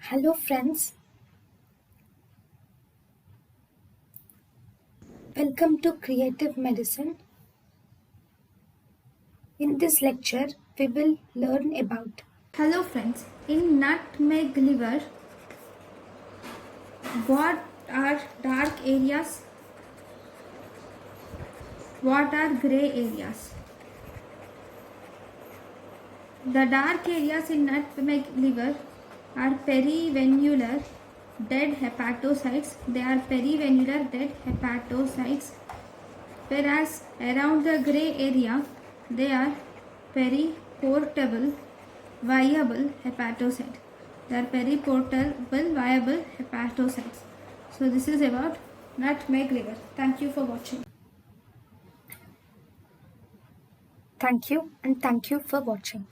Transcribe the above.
Hello friends, welcome to Creative Medicine. In this lecture, we will learn about Hello friends, in nutmeg liver, what are dark areas? What are grey areas? The dark areas in nutmeg liver are perivenular dead hepatocytes. They are perivenular dead hepatocytes. Whereas around the grey area, they are periportable viable hepatocyte. They are periportable viable hepatocytes. So this is about nutmeg liver. Thank you for watching. thank you and thank you for watching.